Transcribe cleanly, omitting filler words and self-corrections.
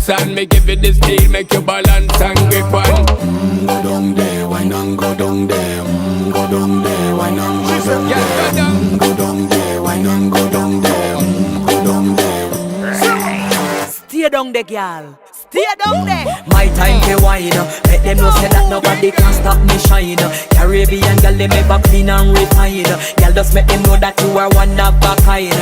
dance and me give it the steel, make you balance and grip on. Go down there, why not go down there? Go down there, why not go down there? Go down there, why not go down there? Go down there. Stay down there, girl. Stay down there. My time to wine. Let them know say that nobody can stop me shine. Caribbean girl, they make back clean and refine. Girl, just make them know that you are one of a kind.